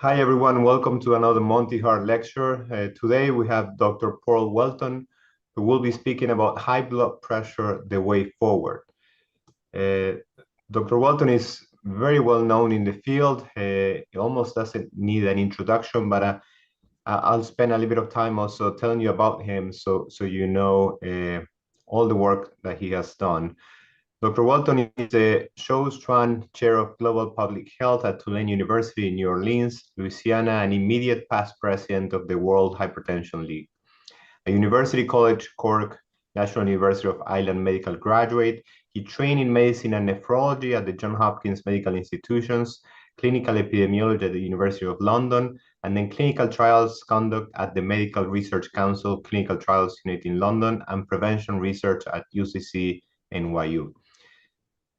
Hi everyone, welcome to another Monty Hart lecture. Today we have Dr. Paul Whelton, who will be speaking about high blood pressure, the way forward. Uh, Dr. Whelton is very well known in the field. He almost doesn't need an introduction, but I'll spend a little bit of time also telling you about him so you know all the work that he has done. Dr. Walton is the Show-Strand Chair of Global Public Health at Tulane University in New Orleans, Louisiana, and immediate past president of the World Hypertension League. A University College Cork National University of Ireland medical graduate, he trained in medicine and nephrology at the Johns Hopkins Medical Institutions, clinical epidemiology at the University of London, and then clinical trials conduct at the Medical Research Council Clinical Trials Unit in London, and prevention research at UCC NYU.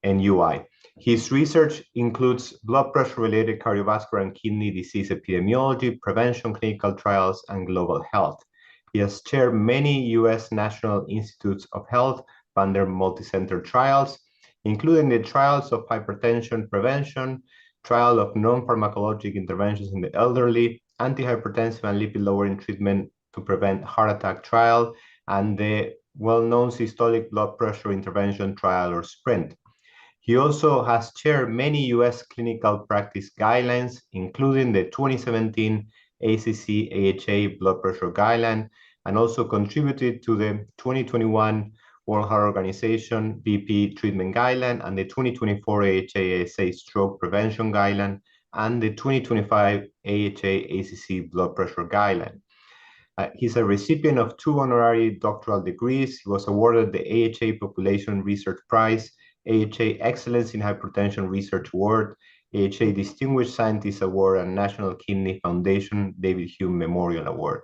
NUI. His research includes blood pressure-related cardiovascular and kidney disease epidemiology, prevention, clinical trials, and global health. He has chaired many U.S. National Institutes of Health funded multicenter trials, including the trials of hypertension prevention, trial of non-pharmacologic interventions in the elderly, antihypertensive and lipid-lowering treatment to prevent heart attack trial, and the well-known systolic blood pressure intervention trial, or SPRINT. He also has chaired many U.S. clinical practice guidelines, including the 2017 ACC/AHA blood pressure guideline, and also contributed to the 2021 World Heart Organization BP treatment guideline and the 2024 AHA/ASA stroke prevention guideline and the 2025 AHA/ACC blood pressure guideline. He's a recipient of 2 honorary doctoral degrees. He was awarded the AHA Population Research Prize, AHA Excellence in Hypertension Research Award, AHA Distinguished Scientist Award, and National Kidney Foundation David Hume Memorial Award.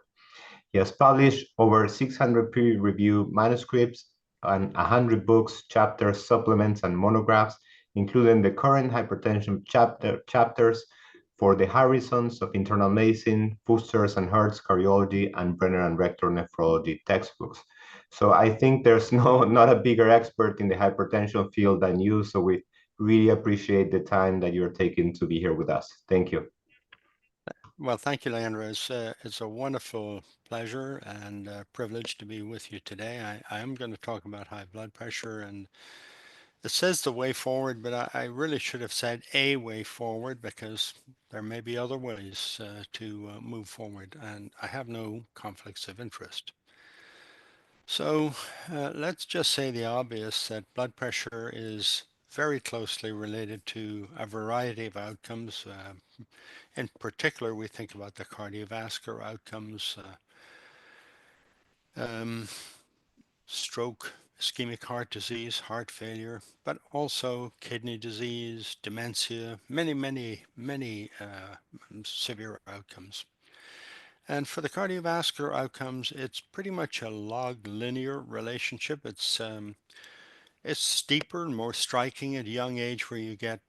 He has published over 600 peer-reviewed manuscripts and 100 books, chapters, supplements, and monographs, including the current hypertension chapters for the Harrisons of Internal Medicine, Fuster's and Hertz Cardiology, and Brenner and Rector Nephrology textbooks. So I think there's not a bigger expert in the hypertension field than you, so we really appreciate the time that you're taking to be here with us. Thank you. Well, thank you, Leandro. It's a wonderful pleasure and privilege to be with you today. I am going to talk about high blood pressure, and it says the way forward, but I really should have said a way forward because there may be other ways to move forward, and I have no conflicts of interest. So let's just say the obvious that blood pressure is very closely related to a variety of outcomes. In particular, we think about the cardiovascular outcomes, stroke, ischemic heart disease, heart failure, but also kidney disease, dementia, many severe outcomes. And for the cardiovascular outcomes, it's pretty much a log linear relationship. It's steeper and more striking at a young age where you get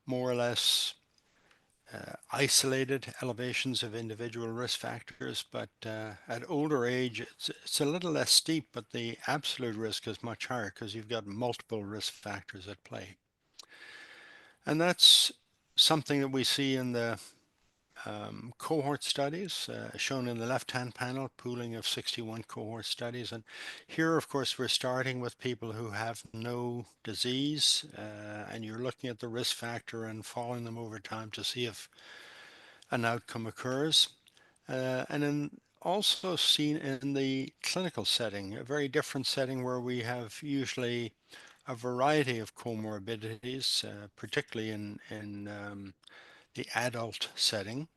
more or less isolated elevations of individual risk factors, but at older age, it's a little less steep, but the absolute risk is much higher because you've got multiple risk factors at play. And that's something that we see in the cohort studies shown in the left-hand panel, pooling of 61 cohort studies. And here, of course, we're starting with people who have no disease, and you're looking at the risk factor and following them over time to see if an outcome occurs. And then also seen in the clinical setting, a very different setting where we have usually a variety of comorbidities, particularly in the adult setting.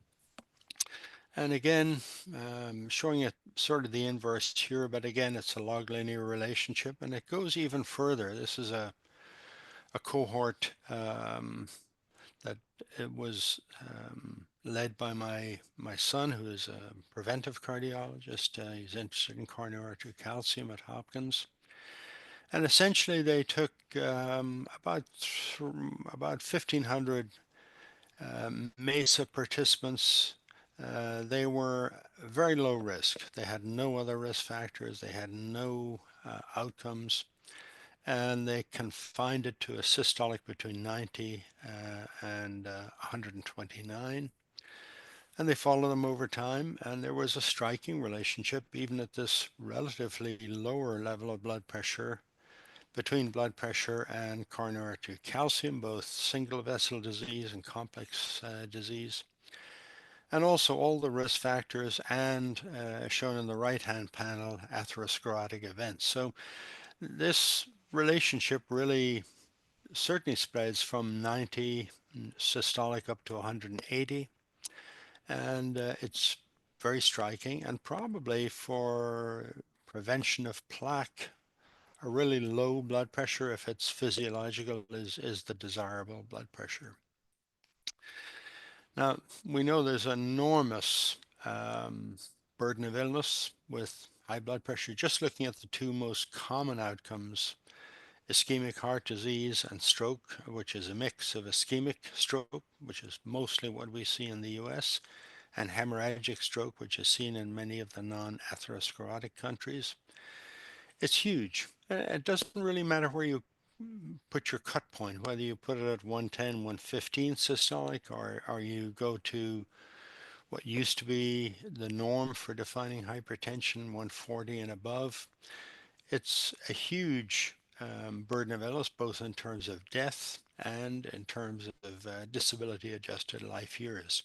And again, showing it sort of the inverse here, but again, it's a log linear relationship, and it goes even further. This is a cohort that it was led by my son, who is a preventive cardiologist. He's interested in coronary artery calcium at Hopkins. And essentially, they took about 1,500 MESA participants. They were very low risk. They had no other risk factors. They had no outcomes. and they confined it to a systolic between 90 and 129. And they followed them over time, and there was a striking relationship, even at this relatively lower level of blood pressure, between blood pressure and coronary artery calcium, both single vessel disease and complex disease, and also all the risk factors and shown in the right hand panel, atherosclerotic events. So this relationship really certainly spreads from 90 systolic up to 180, and it's very striking, and probably for prevention of plaque, a really low blood pressure, if it's physiological, is the desirable blood pressure. Now, we know there's enormous um, burden of illness with high blood pressure. Just looking at the two most common outcomes, ischemic heart disease and stroke, which is a mix of ischemic stroke, which is mostly what we see in the US, and hemorrhagic stroke, which is seen in many of the non-atherosclerotic countries. It's huge. It doesn't really matter where you put your cut point, whether you put it at 110, 115 systolic, or you go to what used to be the norm for defining hypertension, 140 and above. It's a huge burden of illness, both in terms of death and in terms of disability adjusted life years.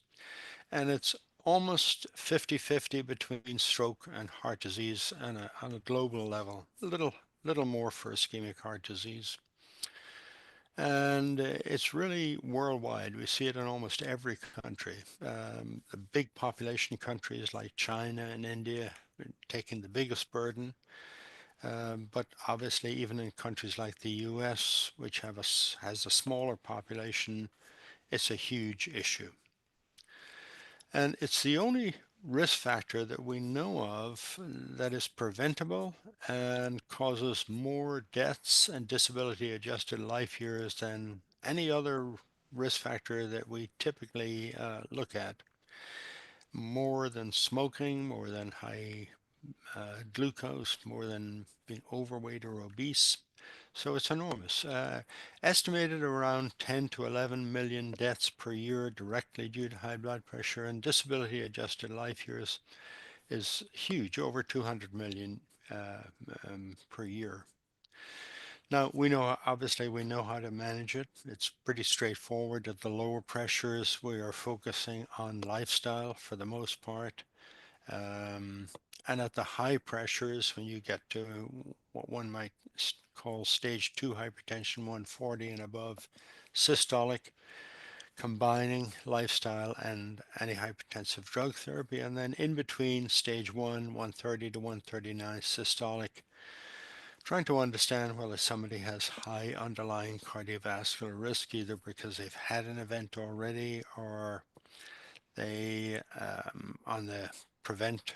And it's almost 50-50 between stroke and heart disease on a global level, a little more for ischemic heart disease. And it's really worldwide. We see it in almost every country. The big population countries like China and India taking the biggest burden. But obviously, even in countries like the US, which has a smaller population, it's a huge issue. And it's the only risk factor that we know of that is preventable and causes more deaths and disability adjusted life years than any other risk factor that we typically look at. More than smoking, more than high glucose, more than being overweight or obese. So it's enormous. Estimated around 10 to 11 million deaths per year directly due to high blood pressure, and disability adjusted life years is huge, over 200 million per year. Now, obviously, we know how to manage it. It's pretty straightforward. At the lower pressures, we are focusing on lifestyle for the most part. Um, and at the high pressures, when you get to what one might call stage 2 hypertension, 140 and above, systolic, combining lifestyle and antihypertensive drug therapy, and then in between stage 1, 130 to 139 systolic, trying to understand whether somebody has high underlying cardiovascular risk, either because they've had an event already or they, on the prevent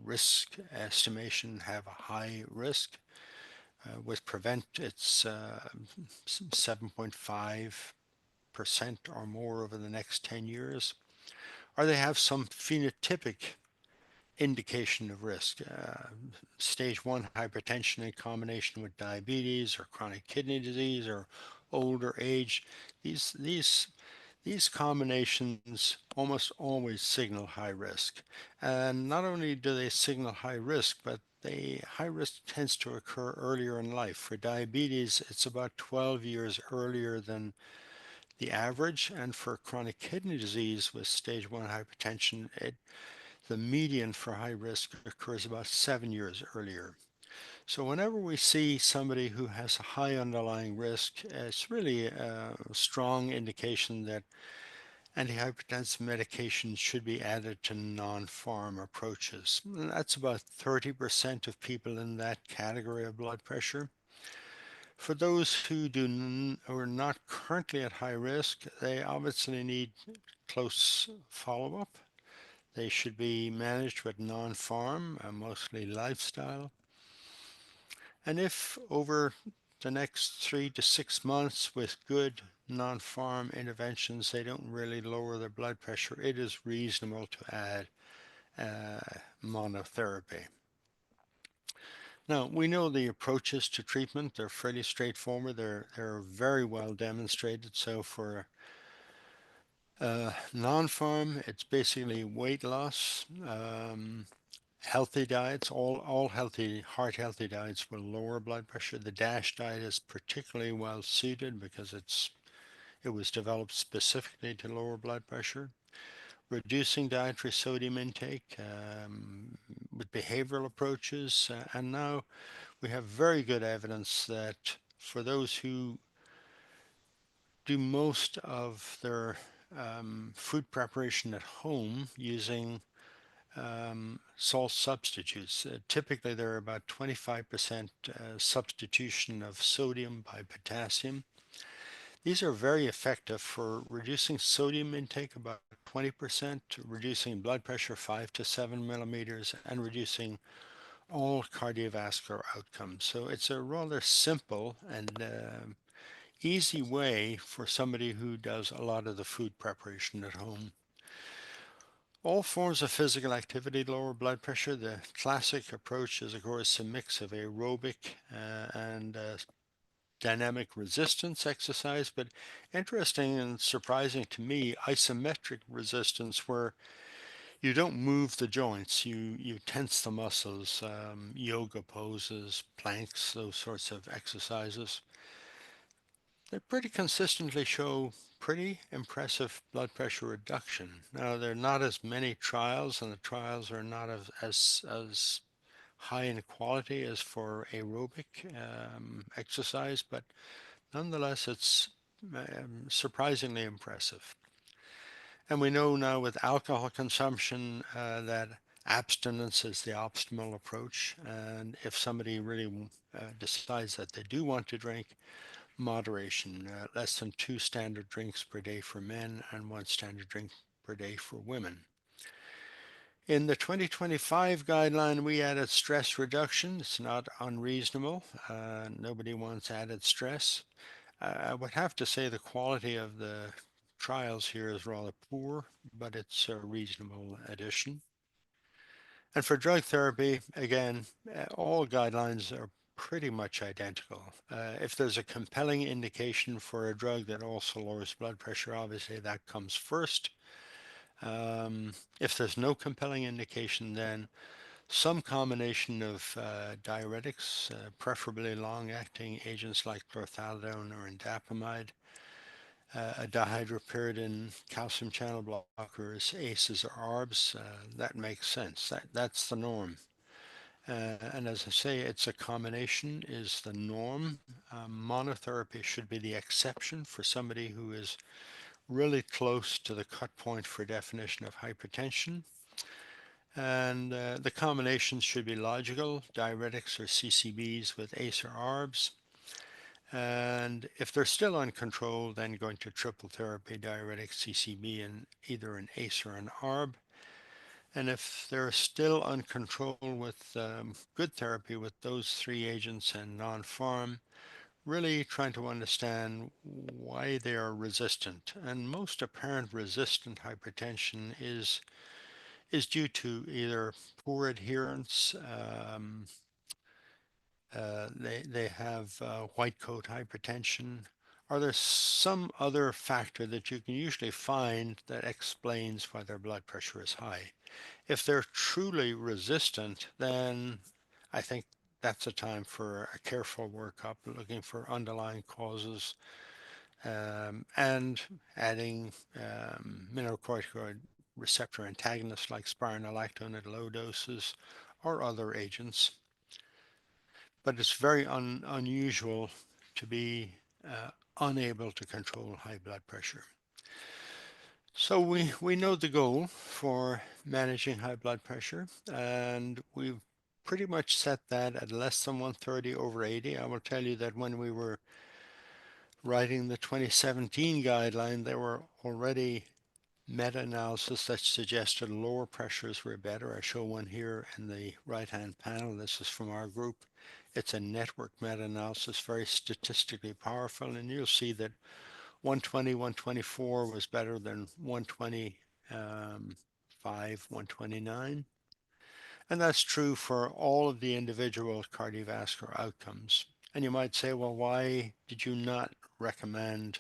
risk estimation, have a high risk. With prevent, it's 7.5% or more over the next 10 years. Or they have some phenotypic indication of risk. Stage 1 hypertension in combination with diabetes or chronic kidney disease or older age. These combinations almost always signal high risk. And not only do they signal high risk, but high risk tends to occur earlier in life. For diabetes, it's about 12 years earlier than the average. And for chronic kidney disease with stage 1 hypertension, the median for high risk occurs about 7 years earlier. So whenever we see somebody who has a high underlying risk, it's really a strong indication that antihypertensive medications should be added to non-pharm approaches. And that's about 30% of people in that category of blood pressure. For those who are not currently at high risk, they obviously need close follow-up. They should be managed with non-pharm, mostly lifestyle. And if over the next 3 to 6 months with good non-pharm interventions, they don't really lower their blood pressure, it is reasonable to add monotherapy. Now, we know the approaches to treatment, they're fairly straightforward. They're very well demonstrated. So for non-farm, it's basically weight loss, healthy diets. All healthy, heart healthy diets will lower blood pressure. The DASH diet is particularly well suited because it was developed specifically to lower blood pressure. Reducing dietary sodium intake with behavioral approaches, and now we have very good evidence that for those who do most of their food preparation at home using salt substitutes, typically there are about 25% substitution of sodium by potassium. These are very effective for reducing sodium intake about 20%, reducing blood pressure 5 to 7 millimeters, and reducing all cardiovascular outcomes. So it's a rather simple and easy way for somebody who does a lot of the food preparation at home. All forms of physical activity lower blood pressure. The classic approach is, of course, a mix of aerobic and dynamic resistance exercise, but interesting and surprising to me, isometric resistance, where you don't move the joints, you tense the muscles, yoga poses, planks, those sorts of exercises. They pretty consistently show pretty impressive blood pressure reduction. Now, there are not as many trials, and the trials are not as high in quality as for aerobic exercise, but nonetheless, it's surprisingly impressive. And we know now with alcohol consumption that abstinence is the optimal approach. And if somebody really decides that they do want to drink, moderation, less than 2 standard drinks per day for men and 1 standard drink per day for women. In the 2025 guideline, we added stress reduction. It's not unreasonable. Nobody wants added stress. I would have to say the quality of the trials here is rather poor, but it's a reasonable addition. And for drug therapy, again, all guidelines are pretty much identical. If there's a compelling indication for a drug that also lowers blood pressure, obviously that comes first. If there's no compelling indication, then some combination of diuretics, preferably long-acting agents like chlorthalidone or indapamide, a dihydropyridine, calcium channel blockers, ACEs or ARBs, that makes sense. That's the norm. And as I say, it's a combination is the norm. Monotherapy should be the exception for somebody who is really close to the cut point for definition of hypertension. And the combinations should be logical, diuretics or CCBs with ACE or ARBs. And if they're still uncontrolled, then going to triple therapy, diuretic, CCB, and either an ACE or an ARB. And if they're still uncontrolled with good therapy with those 3 agents and non-farm, really trying to understand why they are resistant. And most apparent resistant hypertension is due to either poor adherence, they have white coat hypertension. Are there some other factor that you can usually find that explains why their blood pressure is high? If they're truly resistant, then I think that's a time for a careful workup, looking for underlying causes, and adding mineralocorticoid receptor antagonists like spironolactone at low doses or other agents. But it's very unusual to be unable to control high blood pressure. So we know the goal for managing high blood pressure, and we've pretty much set that at less than 130 over 80. I will tell you that when we were writing the 2017 guideline, there were already meta-analysis that suggested lower pressures were better. I show one here in the right-hand panel. This is from our group. It's a network meta-analysis, very statistically powerful, and you'll see that 120, 124 was better than 125, 129. And that's true for all of the individual cardiovascular outcomes. And you might say, well, why did you not recommend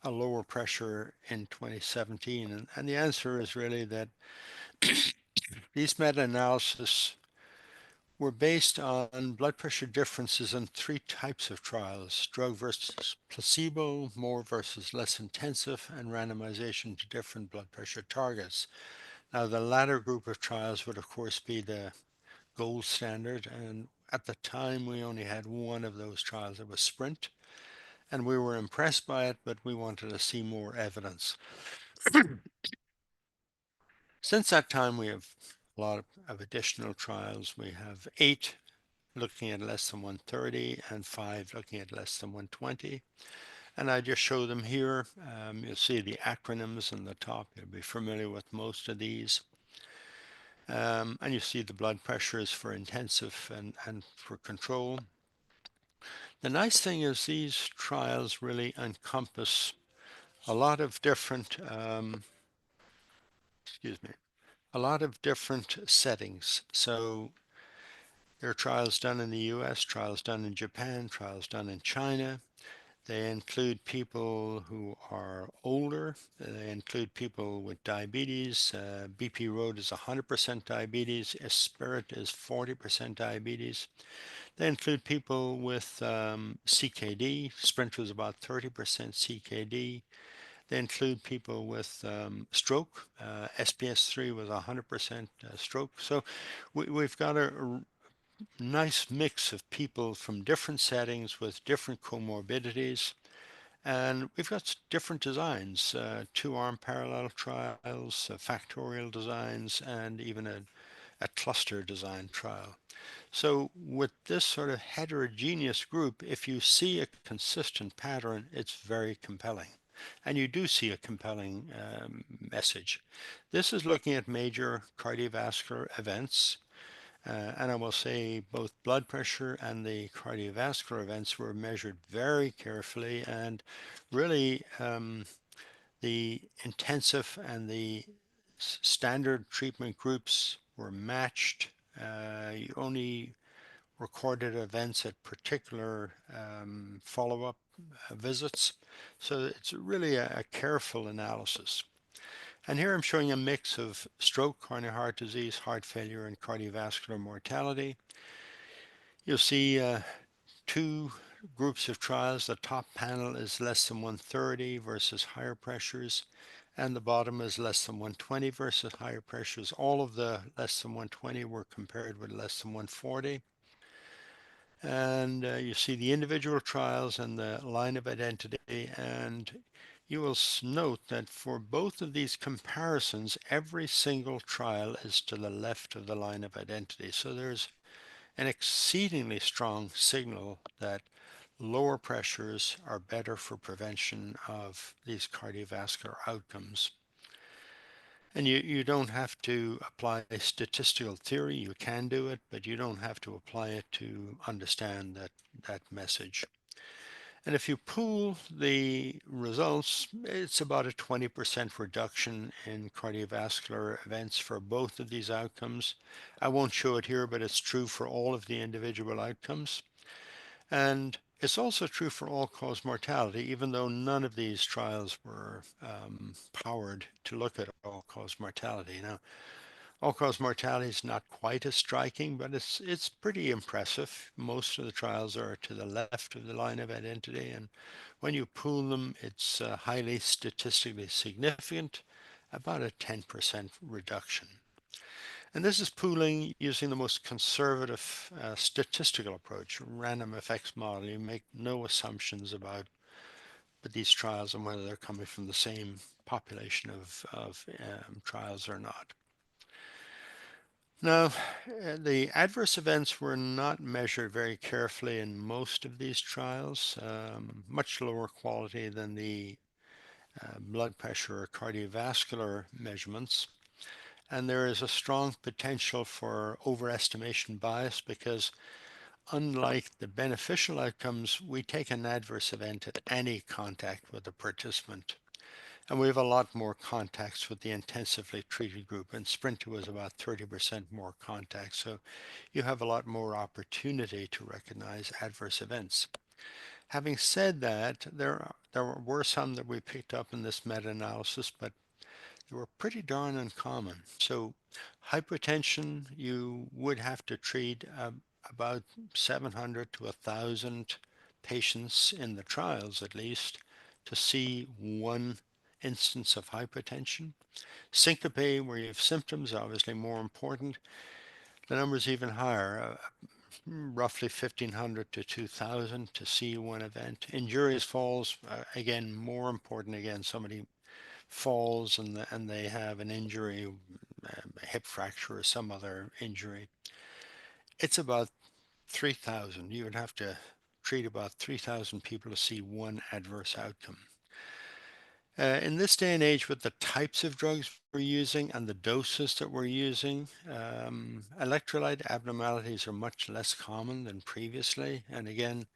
a lower pressure in 2017? And the answer is really that these meta-analyses were based on blood pressure differences in three types of trials: drug versus placebo, more versus less intensive, and randomization to different blood pressure targets. Now, the latter group of trials would, of course, be the gold standard. And at the time, we only had one of those trials. It was Sprint. And we were impressed by it, but we wanted to see more evidence. Since that time, we have a lot of additional trials. We have 8 looking at less than 130 and 5 looking at less than 120. And I just show them here. You'll see the acronyms on the top. You'll be familiar with most of these. And you see the blood pressures for intensive and for control. The nice thing is these trials really encompass a lot of different, excuse me, a lot of different settings. So there are trials done in the US, trials done in Japan, trials done in China. They include people who are older. They include people with diabetes. BP Road is 100% diabetes. Spirit is 40% diabetes. They include people with CKD. Sprint was about 30% CKD. They include people with stroke. SPS3 was 100% stroke. So we've got a nice mix of people from different settings with different comorbidities. And we've got different designs, 2-arm parallel trials, factorial designs, and even a cluster design trial. So with this sort of heterogeneous group, if you see a consistent pattern, it's very compelling. And you do see a compelling message. This is looking at major cardiovascular events. And I will say both blood pressure and the cardiovascular events were measured very carefully, and really the intensive and the standard treatment groups were matched. You only recorded events at particular follow-up visits. So it's really a careful analysis. And here I'm showing a mix of stroke, coronary heart disease, heart failure, and cardiovascular mortality. You'll see 2 groups of trials. The top panel is less than 130 versus higher pressures, and the bottom is less than 120 versus higher pressures. All of the less than 120 were compared with less than 140. And you see the individual trials and the line of identity, and you will note that for both of these comparisons, every single trial is to the left of the line of identity. So there's an exceedingly strong signal that lower pressures are better for prevention of these cardiovascular outcomes. And you don't have to apply statistical theory. You can do it, but you don't have to apply it to understand that message. And if you pool the results, it's about a 20% reduction in cardiovascular events for both of these outcomes. I won't show it here, but it's true for all of the individual outcomes. And it's also true for all-cause mortality, even though none of these trials were powered to look at all-cause mortality. Now, all-cause mortality is not quite as striking, but it's pretty impressive. Most of the trials are to the left of the line of identity, and when you pool them, it's highly statistically significant, about a 10% reduction. And this is pooling using the most conservative statistical approach, random effects model. You make no assumptions about these trials and whether they're coming from the same population of trials or not. Now, the adverse events were not measured very carefully in most of these trials, much lower quality than the blood pressure or cardiovascular measurements. And there is a strong potential for overestimation bias because unlike the beneficial outcomes, we take an adverse event at any contact with the participant. And we have a lot more contacts with the intensively treated group, and Sprinter was about 30% more contacts. So you have a lot more opportunity to recognize adverse events. Having said that, there were some that we picked up in this meta-analysis, but they were pretty darn uncommon. So hypertension, you would have to treat about 700 to 1,000 patients in the trials at least to see one instance of hypertension. Syncope, where you have symptoms, obviously more important. The number is even higher, roughly 1,500 to 2,000 to see one event. Injurious falls, again, more important. Again, somebody falls and they have an injury, a hip fracture or some other injury. It's about 3,000. You would have to treat about 3,000 people to see one adverse outcome. In this day and age, with the types of drugs we're using and the doses that we're using, electrolyte abnormalities are much less common than previously. And again,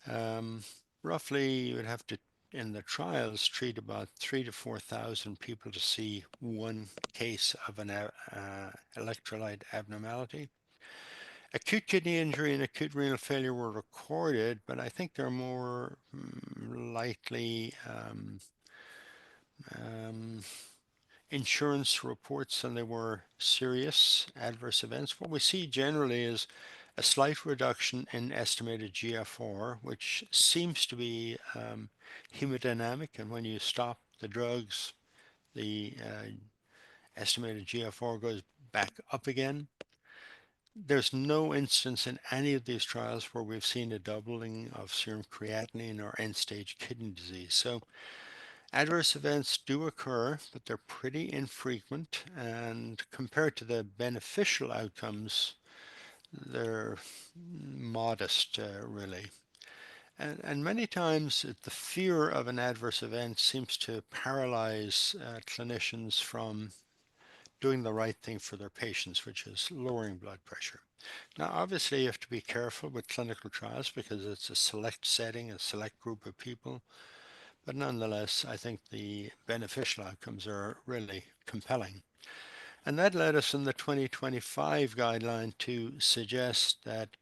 um, roughly you would have to, in the trials, treat about 3 to 4,000 people to see one case of an electrolyte abnormality. Acute kidney injury and acute renal failure were recorded, but I think they're more likely um, insurance reports than they were serious adverse events. What we see generally is a slight reduction in estimated GFR, which seems to be hemodynamic, and when you stop the drugs, the estimated GFR goes back up again. There's no instance in any of these trials where we've seen a doubling of serum creatinine or end-stage kidney disease. So adverse events do occur, but they're pretty infrequent, and compared to the beneficial outcomes, they're modest, really. And many times the fear of an adverse event seems to paralyze clinicians from doing the right thing for their patients, which is lowering blood pressure. Now, obviously, you have to be careful with clinical trials because it's a select setting, a select group of people. But nonetheless, I think the beneficial outcomes are really compelling. And that led us in the 2025 guideline to suggest that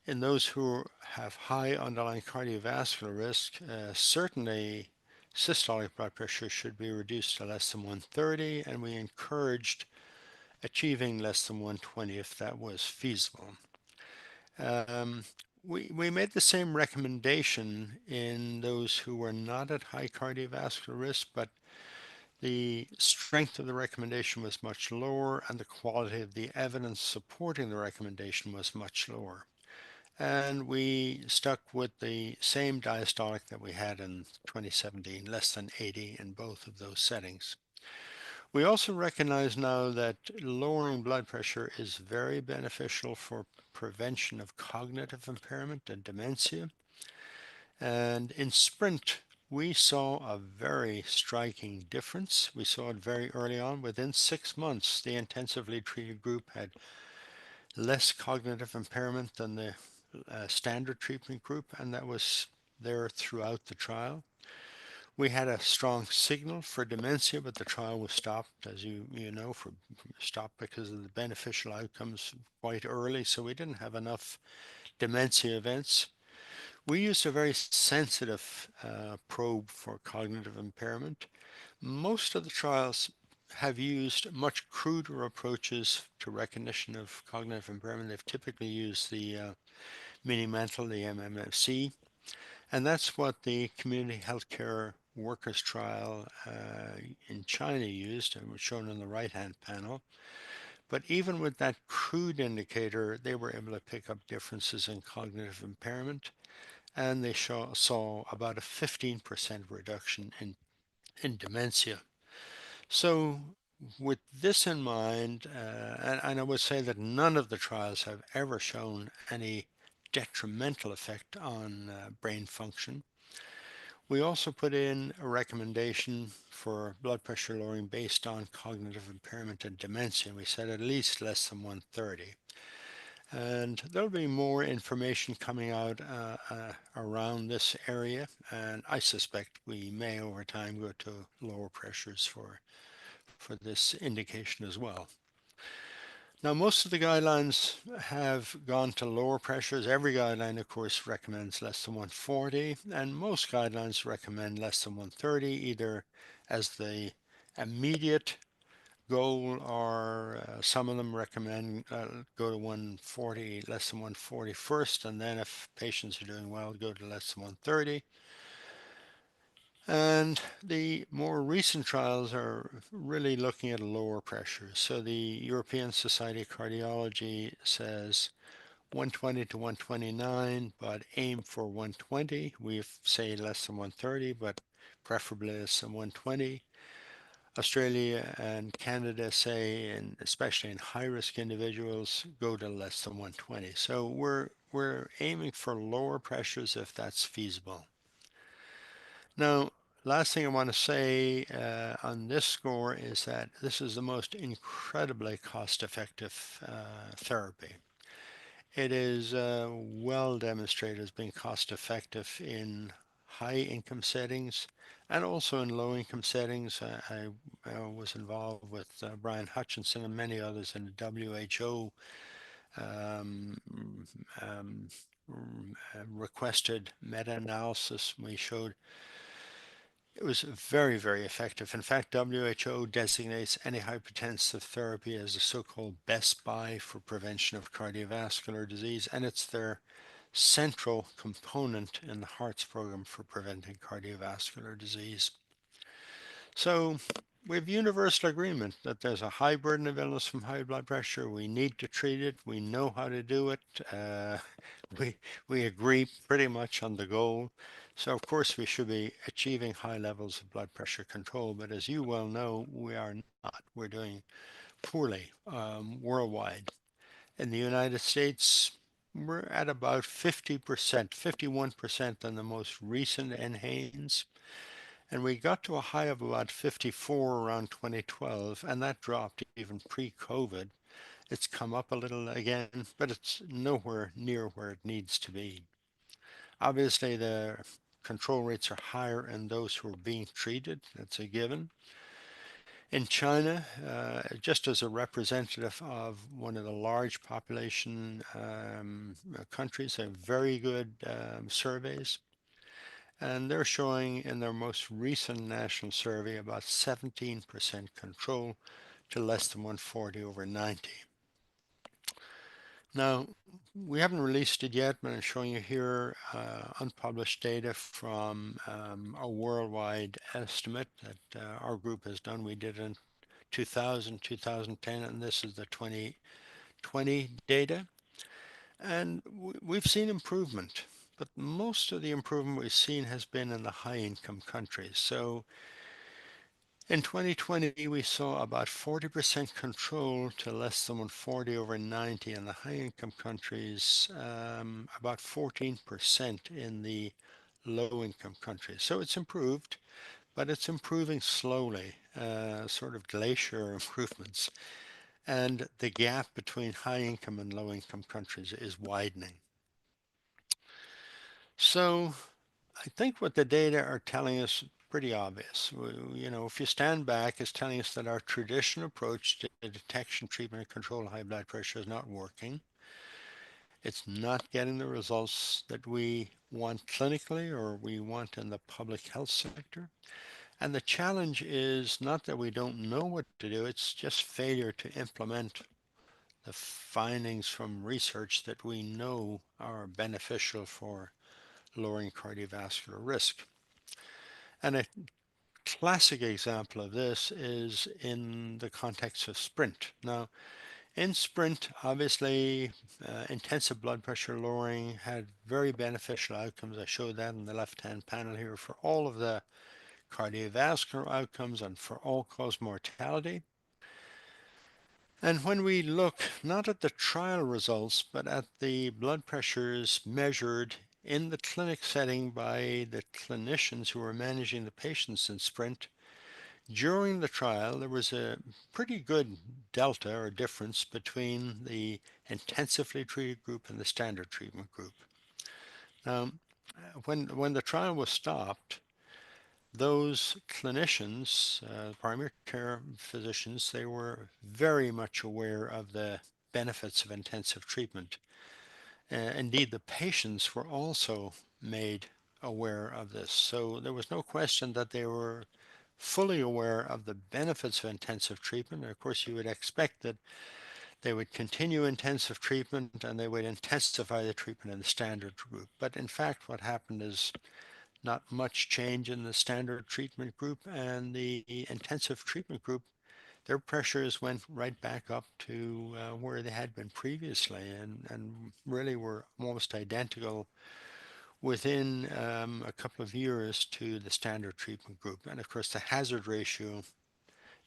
in those who have high underlying cardiovascular risk, certainly systolic blood pressure should be reduced to less than 130, and we encouraged achieving less than 120 if that was feasible. Um, we made the same recommendation in those who were not at high cardiovascular risk, but the strength of the recommendation was much lower and the quality of the evidence supporting the recommendation was much lower. And we stuck with the same diastolic that we had in 2017, less than 80 in both of those settings. We also recognize now that lowering blood pressure is very beneficial for prevention of cognitive impairment and dementia. And in SPRINT, we saw a very striking difference. We saw it very early on. Within 6 months, the intensively treated group had less cognitive impairment than the standard treatment group, and that was there throughout the trial. We had a strong signal for dementia, but the trial was stopped, as you know, for stopped because of the beneficial outcomes quite early. So we didn't have enough dementia events. We used a very sensitive probe for cognitive impairment. Most of the trials have used much cruder approaches to recognition of cognitive impairment. They've typically used the Mini-Mental, the MMFC, and that's what the Community Healthcare Workers Trial in China used, and was shown on the right-hand panel. But even with that crude indicator, they were able to pick up differences in cognitive impairment, and they saw about a 15% reduction in dementia. So with this in mind, and I would say that none of the trials have ever shown any detrimental effect on brain function. We also put in a recommendation for blood pressure lowering based on cognitive impairment and dementia. We said at least less than 130. And there'll be more information coming out around this area, and I suspect we may over time go to lower pressures for this indication as well. Now, most of the guidelines have gone to lower pressures. Every guideline, of course, recommends less than 140, and most guidelines recommend less than 130, either as the immediate goal, or some of them recommend go to 140, less than 140 first, and then if patients are doing well, go to less than 130. And the more recent trials are really looking at lower pressures. So the European Society of Cardiology says 120 to 129, but aim for 120. We say less than 130, but preferably less than 120. Australia and Canada say, and especially in high-risk individuals, go to less than 120. So we're aiming for lower pressures if that's feasible. Now, last thing I want to say on this score is that this is the most incredibly cost-effective therapy. It is well demonstrated as being cost-effective in high income settings and also in low income settings. I was involved with Brian Hutchinson and many others in the WHO um, um, requested meta-analysis. We showed it was very, very effective. In fact, WHO designates antihypertensive therapy as a so-called best buy for prevention of cardiovascular disease, and it's their central component in the Hearts program for preventing cardiovascular disease. So we have universal agreement that there's a high burden of illness from high blood pressure. We need to treat it. We know how to do it. We, we agree pretty much on the goal. So of course we should be achieving high levels of blood pressure control. But as you well know, we are not. We're doing poorly worldwide. In the United States, we're at about 50%, 51% on the most recent NHANES. And we got to a high of about 54 around 2012, and that dropped even pre-COVID. It's come up a little again, but it's nowhere near where it needs to be. Obviously, the control rates are higher in those who are being treated. That's a given. In China, just as a representative of one of the large population countries, they have very good surveys. And they're showing in their most recent national survey about 17% control to less than 140 over 90. Now, we haven't released it yet, but I'm showing you here unpublished data from a worldwide estimate that our group has done. We did it in 2000, 2010, and this is the 2020 data. And we've seen improvement, but most of the improvement we've seen has been in the high income countries. So in 2020, we saw about 40% control to less than 140 over 90 in the high income countries, about 14% in the low income countries. So it's improved, but it's improving slowly, sort of glacier improvements. And the gap between high income and low income countries is widening. So I think what the data are telling us pretty obvious. If you stand back, it's telling us that our traditional approach to detection, treatment, and control of high blood pressure is not working. It's not getting the results that we want clinically or we want in the public health sector. And the challenge is not that we don't know what to do, it's just failure to implement the findings from research that we know are beneficial for lowering cardiovascular risk. And a classic example of this is in the context of sprint. Now, in sprint, obviously, intensive blood pressure lowering had very beneficial outcomes. I showed that in the left-hand panel here for all of the cardiovascular outcomes and for all-cause mortality. And when we look not at the trial results, but at the blood pressures measured in the clinic setting by the clinicians who are managing the patients in sprint, During the trial, there was a pretty good delta or difference between the intensively treated group and the standard treatment group. Now, when the trial was stopped, those clinicians, primary care physicians, they were very much aware of the benefits of intensive treatment. Indeed, the patients were also made aware of this. So there was no question that they were fully aware of the benefits of intensive treatment. And of course, you would expect that they would continue intensive treatment and they would intensify the treatment in the standard group. But in fact, what happened is not much change in the standard treatment group, and the intensive treatment group, their pressures went right back up to where they had been previously, and really were almost identical within a couple of years to the standard treatment group. And of course, the hazard ratio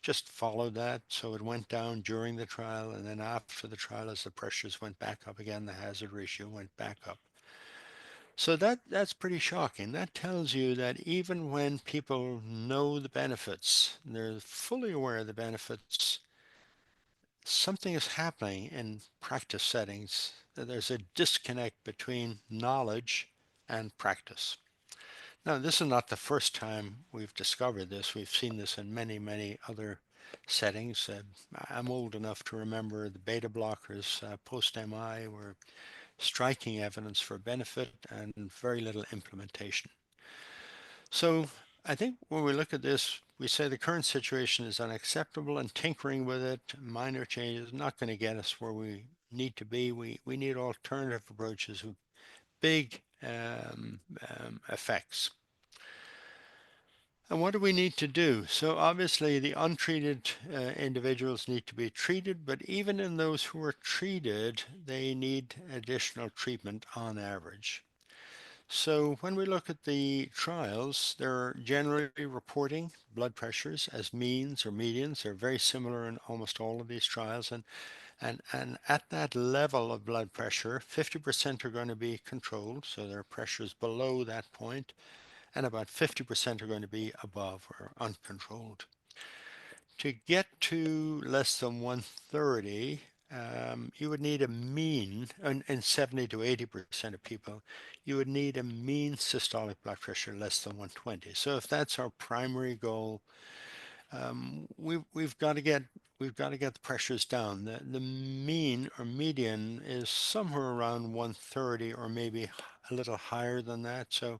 just followed that. So it went down during the trial, and then after the trial, as the pressures went back up again, the hazard ratio went back up. So that's pretty shocking. That tells you that even when people know the benefits, they're fully aware of the benefits, something is happening in practice settings. There's a disconnect between knowledge and practice. Now, this is not the first time we've discovered this. We've seen this in many, many other settings. I'm old enough to remember the beta blockers post MI were striking evidence for benefit and very little implementation. So I think when we look at this, we say the current situation is unacceptable, and tinkering with it, minor changes, not going to get us where we need to be. We need alternative approaches with big effects. And what do we need to do? So obviously the untreated individuals need to be treated, but even in those who are treated, they need additional treatment on average. So when we look at the trials, they're generally reporting blood pressures as means or medians. They're very similar in almost all of these trials. And at that level of blood pressure, 50% are going to be controlled, so their pressure is below that point, and about 50% are going to be above or uncontrolled. To get to less than 130, you would need a mean, in 70 to 80% of people, you would need a mean systolic blood pressure less than 120. So if that's our primary goal, we've got to get the pressures down. The mean or median is somewhere around 130 or maybe a little higher than that. So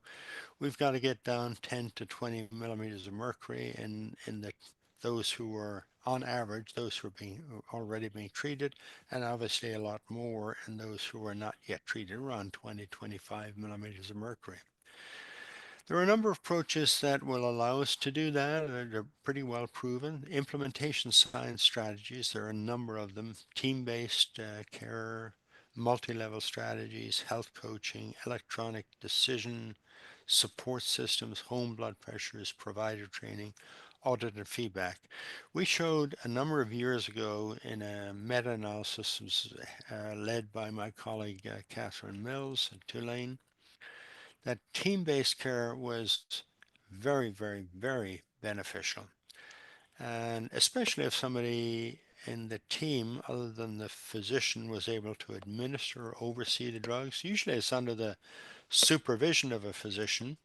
we've got to get down 10 to 20 millimeters of mercury in those who are on average, those who are already being treated, and obviously a lot more in those who are not yet treated, around 20, 25 millimeters of mercury. There are a number of approaches that will allow us to do that. They're pretty well proven. Implementation science strategies, there are a number of them. Team-based care, multi-level strategies, health coaching, electronic decision support systems, home blood pressures, provider training, audit and feedback. We showed a number of years ago in a meta-analysis led by my colleague Catherine Mills at Tulane that team-based care was very, very, very beneficial. And especially if somebody in the team, other than the physician, was able to administer or oversee the drugs. Usually it's under the supervision of a physician,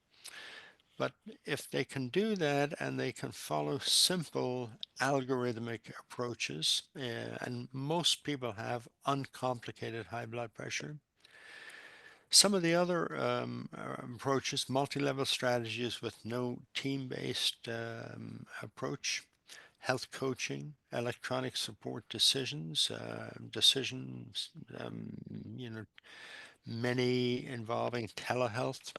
but if they can do that and they can follow simple algorithmic approaches, and most people have uncomplicated high blood pressure. Some of the other approaches, multi-level strategies with no team-based approach, health coaching, electronic support decisions, um, you know, many involving telehealth.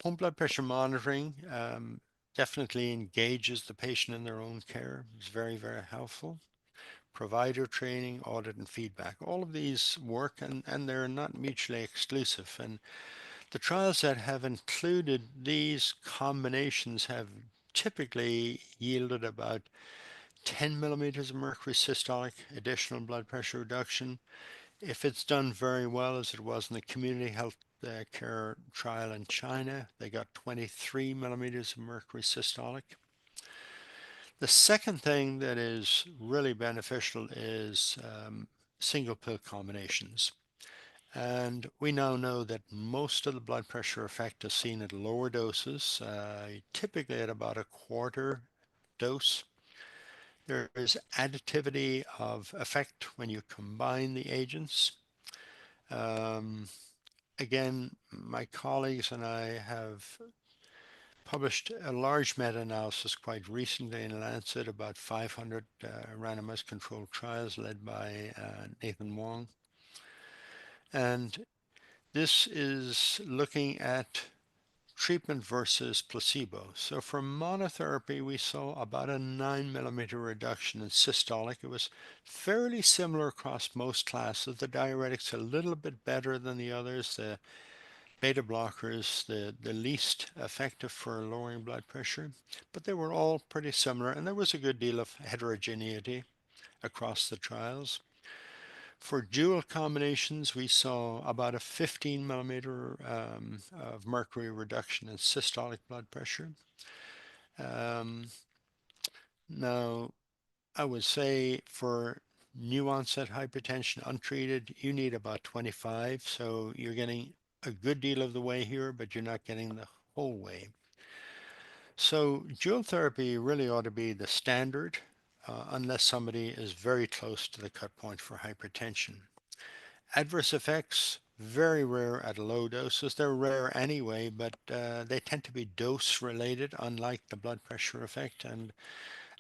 Home blood pressure monitoring definitely engages the patient in their own care. It's very, very helpful. Provider training, audit, and feedback. All of these work, and they're not mutually exclusive. And the trials that have included these combinations have typically yielded about 10 millimeters of mercury systolic additional blood pressure reduction. If it's done very well, as it was in the community health care trial in China, they got 23 millimeters of mercury systolic. The second thing that is really beneficial is single pill combinations. And we now know that most of the blood pressure effect is seen at lower doses, typically at about a quarter dose. There is additivity of effect when you combine the agents. Um, Again, my colleagues and I have published a large meta-analysis quite recently in Lancet, about 500 randomized controlled trials led by Nathan Wong. And this is looking at treatment versus placebo. So for monotherapy, we saw about a 9 millimeter reduction in systolic. It was fairly similar across most classes. The diuretics a little bit better than the others. The beta blockers, the least effective for lowering blood pressure, but they were all pretty similar, and there was a good deal of heterogeneity across the trials. For dual combinations, we saw about a 15 millimeter of mercury reduction in systolic blood pressure. Um, Now, I would say for new onset hypertension untreated, you need about 25. So you're getting a good deal of the way here, but you're not getting the whole way. So dual therapy really ought to be the standard, unless somebody is very close to the cut point for hypertension. Adverse effects, very rare at low doses. They're rare anyway, but they tend to be dose related, unlike the blood pressure effect. And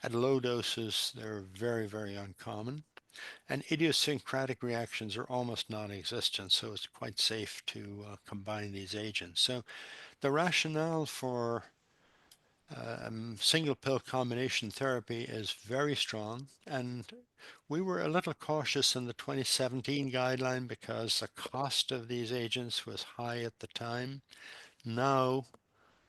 at low doses, they're very, very uncommon. And idiosyncratic reactions are almost non existent, so it's quite safe to combine these agents. So the rationale for single pill combination therapy is very strong, and we were a little cautious in the 2017 guideline because the cost of these agents was high at the time. Now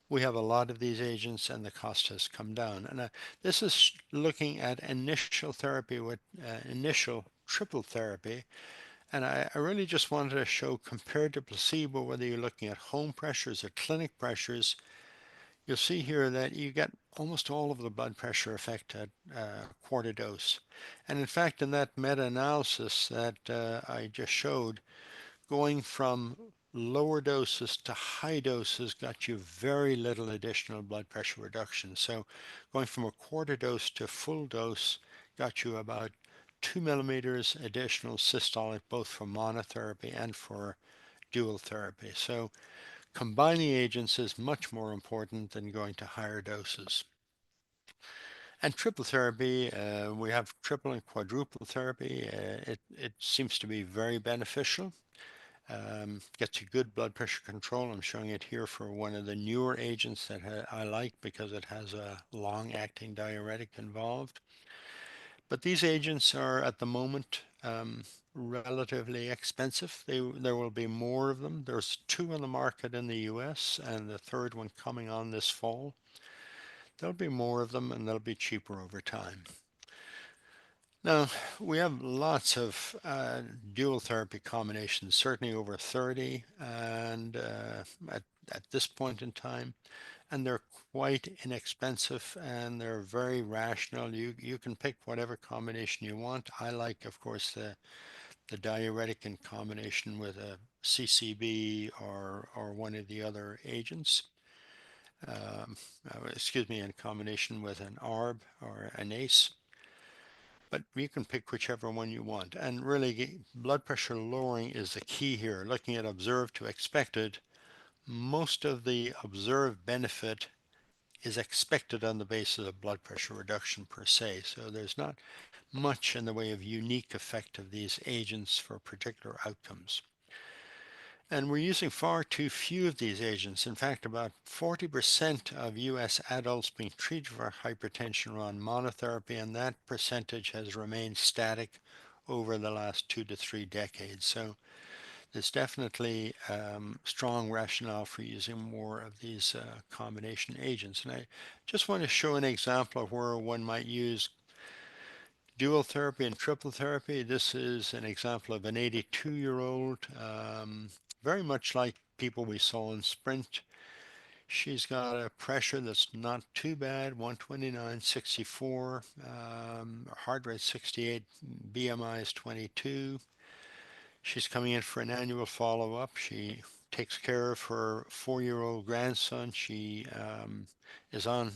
we have a lot of these agents and the cost has come down. And this is looking at initial therapy with initial triple therapy. And I really just wanted to show compared to placebo, whether you're looking at home pressures or clinic pressures, you'll see here that you get almost all of the blood pressure effect at quarter dose. And in fact, in that meta-analysis that I just showed, going from lower doses to high doses got you very little additional blood pressure reduction. So going from a quarter dose to full dose got you about 2 millimeters additional systolic, both for monotherapy and for dual therapy. So combining agents is much more important than going to higher doses. And triple therapy, we have triple and quadruple therapy. It seems to be very beneficial. Gets you good blood pressure control. I'm showing it here for one of the newer agents that I like because it has a long-acting diuretic involved. But these agents are at the moment relatively expensive. There will be more of them. There's two on the market in the US and the third one coming on this fall. There'll be more of them and they'll be cheaper over time. Now, we have lots of dual therapy combinations, certainly over 30 and at this point in time, and they're quite inexpensive and they're very rational. You can pick whatever combination you want. I like, of course, the diuretic in combination with a CCB or one of the other agents. Excuse me, in combination with an ARB or an ACE. But you can pick whichever one you want. And really, blood pressure lowering is the key here. Looking at observed to expected, most of the observed benefit is expected on the basis of blood pressure reduction per se. So there's not much in the way of unique effect of these agents for particular outcomes. And we're using far too few of these agents. In fact, about 40% of US adults being treated for hypertension are on monotherapy, and that percentage has remained static over the last 2 to 3 decades. So there's definitely strong rationale for using more of these combination agents. And I just want to show an example of where one might use dual therapy and triple therapy. This is an example of an 82-year-old, very much like people we saw in Sprint. She's got a pressure that's not too bad, 129/64, heart rate 68, BMI is 22. She's coming in for an annual follow-up. She takes care of her 4-year-old grandson. She is on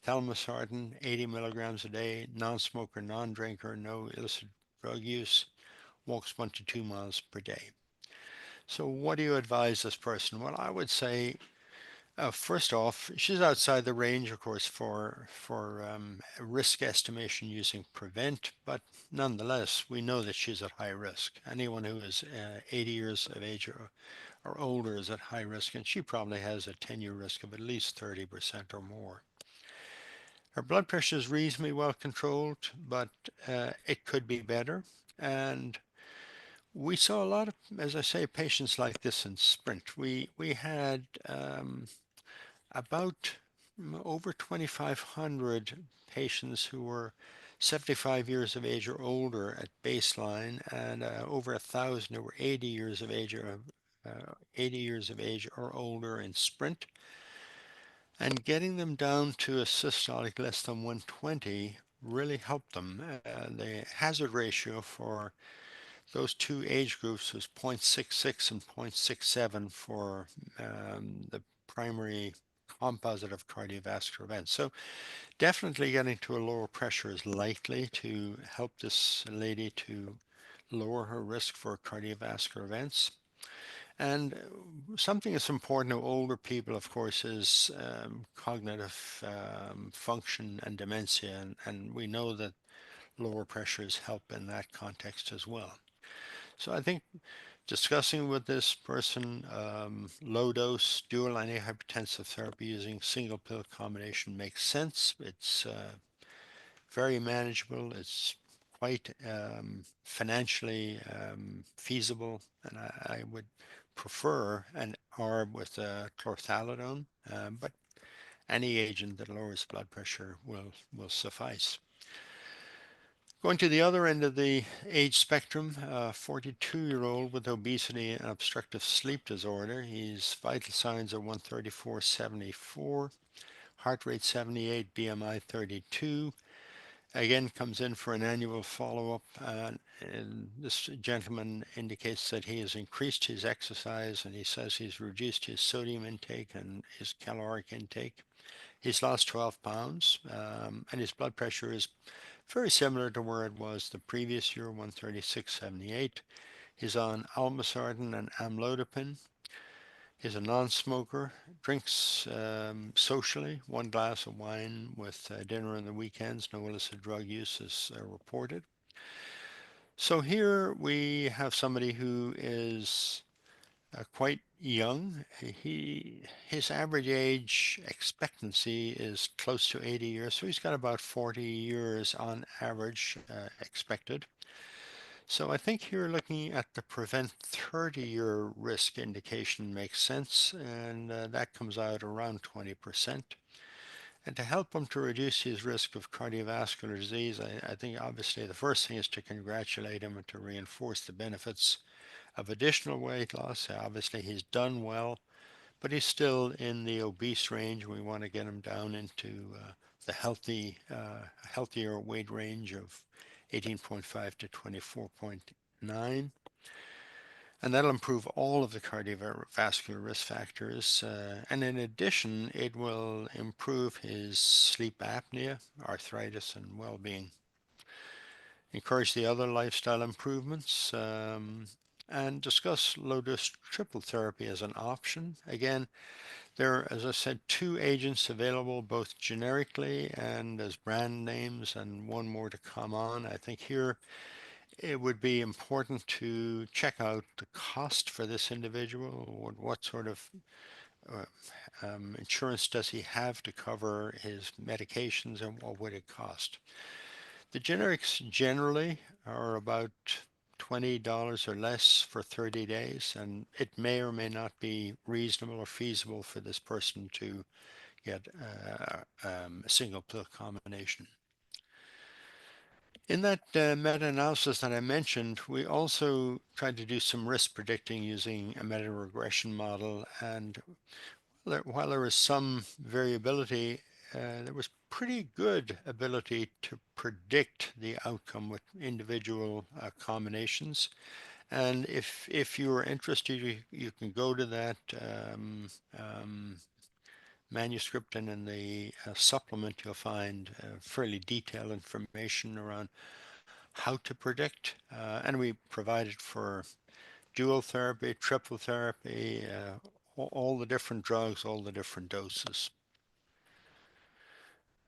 telmisartan, 80 milligrams a day, non-smoker, non-drinker, no illicit drug use, walks 1 to 2 miles per day. So what do you advise this person? Well, I would say, first off, she's outside the range, of course, for risk estimation using Prevent, but nonetheless, we know that she's at high risk. Anyone who is 80 years of age or older is at high risk, and she probably has a 10-year risk of at least 30% or more. Her blood pressure is reasonably well controlled, but it could be better. And we saw a lot of, as I say, patients like this in Sprint. We had about over 2,500 patients who were 75 years of age or older at baseline, and over 1,000 who were 80 years of age or 80 years of age or older in Sprint. And getting them down to a systolic less than 120 really helped them. The hazard ratio for those two age groups was 0.66 and 0.67 for the primary composite of cardiovascular events. So definitely getting to a lower pressure is likely to help this lady to lower her risk for cardiovascular events. And something that's important to older people, of course, is cognitive function and dementia. And we know that lower pressures help in that context as well. So I think discussing with this person low dose dual antihypertensive therapy using single pill combination makes sense. It's very manageable. It's quite financially feasible, and I would prefer an ARB with chlorthalidone, but any agent that lowers blood pressure will suffice. Going to the other end of the age spectrum, a 42-year-old with obesity and obstructive sleep disorder. His vital signs are 134/74, heart rate 78, BMI 32. Again, comes in for an annual follow-up. And this gentleman indicates that he has increased his exercise, and he says he's reduced his sodium intake and his caloric intake. He's lost 12 pounds, and his blood pressure is very similar to where it was the previous year, 136/78. He's on almosartan and amlodipine. He's a non-smoker, drinks socially, 1 glass of wine with dinner on the weekends. No illicit drug use is reported. So here we have somebody who is quite young. His average age expectancy is close to 80 years, so he's got about 40 years on average expected. So I think you're looking at the prevent 30-year risk indication makes sense, and that comes out around 20%. And to help him to reduce his risk of cardiovascular disease, I think obviously the first thing is to congratulate him and to reinforce the benefits of additional weight loss. Obviously, he's done well, but he's still in the obese range. We want to get him down into the healthier weight range of 18.5 to 24.9. And that'll improve all of the cardiovascular risk factors. And in addition, it will improve his sleep apnea, arthritis, and well being. Encourage the other lifestyle improvements, and discuss low dose triple therapy as an option. Again, there are, as I said, two agents available, both generically and as brand names, and one more to come on. I think here it would be important to check out the cost for this individual. What sort of uh, insurance does he have to cover his medications, and what would it cost? The generics generally are about $20 or less for 30 days, and it may or may not be reasonable or feasible for this person to get a single pill combination. In that meta-analysis that I mentioned, we also tried to do some risk predicting using a meta-regression model, and while there was some variability, there was pretty good ability to predict the outcome with individual combinations. And if you are interested, you can go to that um, manuscript, and in the supplement you'll find fairly detailed information around how to predict. And we provide it for dual therapy, triple therapy, all the different drugs, all the different doses.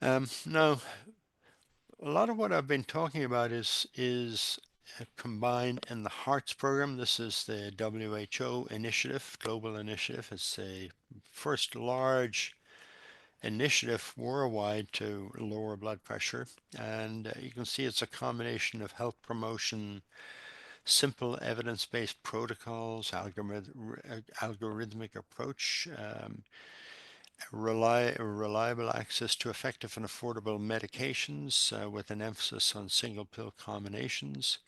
Now, a lot of what I've been talking about is combined in the Hearts program. This is the WHO initiative, global initiative. It's a first large initiative worldwide to lower blood pressure. And you can see it's a combination of health promotion, simple evidence-based protocols, algorithmic approach, reliable access to effective and affordable medications with an emphasis on single pill combinations,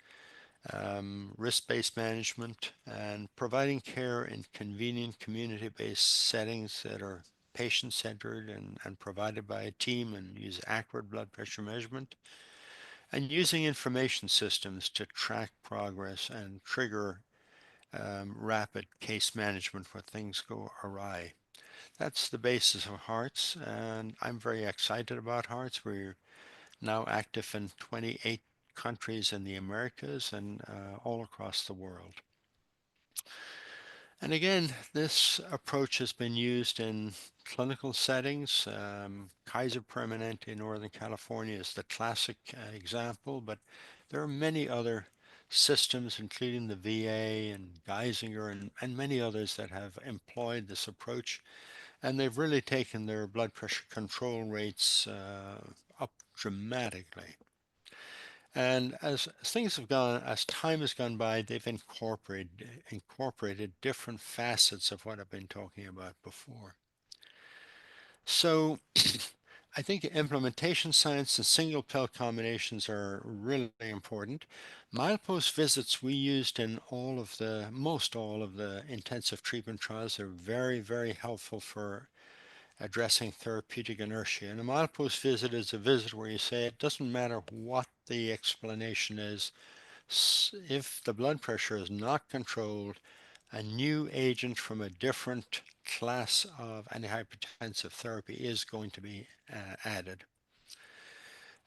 risk-based management, and providing care in convenient community-based settings that are patient-centered and provided by a team and use accurate blood pressure measurement, and using information systems to track progress and trigger rapid case management when things go awry. That's the basis of Hearts, and I'm very excited about Hearts. We're now active in 28 countries in the Americas and all across the world. And again, this approach has been used in clinical settings. Kaiser Permanente in Northern California is the classic example, but there are many other systems, including the VA and Geisinger and many others that have employed this approach, and they've really taken their blood pressure control rates up dramatically. And as things have gone, as time has gone by, they've incorporated different facets of what I've been talking about before. So I think implementation science and single pill combinations are really important. Milepost visits we used in most all of the intensive treatment trials are very, very helpful for addressing therapeutic inertia. And a milepost visit is a visit where you say it doesn't matter what the explanation is, if the blood pressure is not controlled, a new agent from a different class of antihypertensive therapy is going to be added.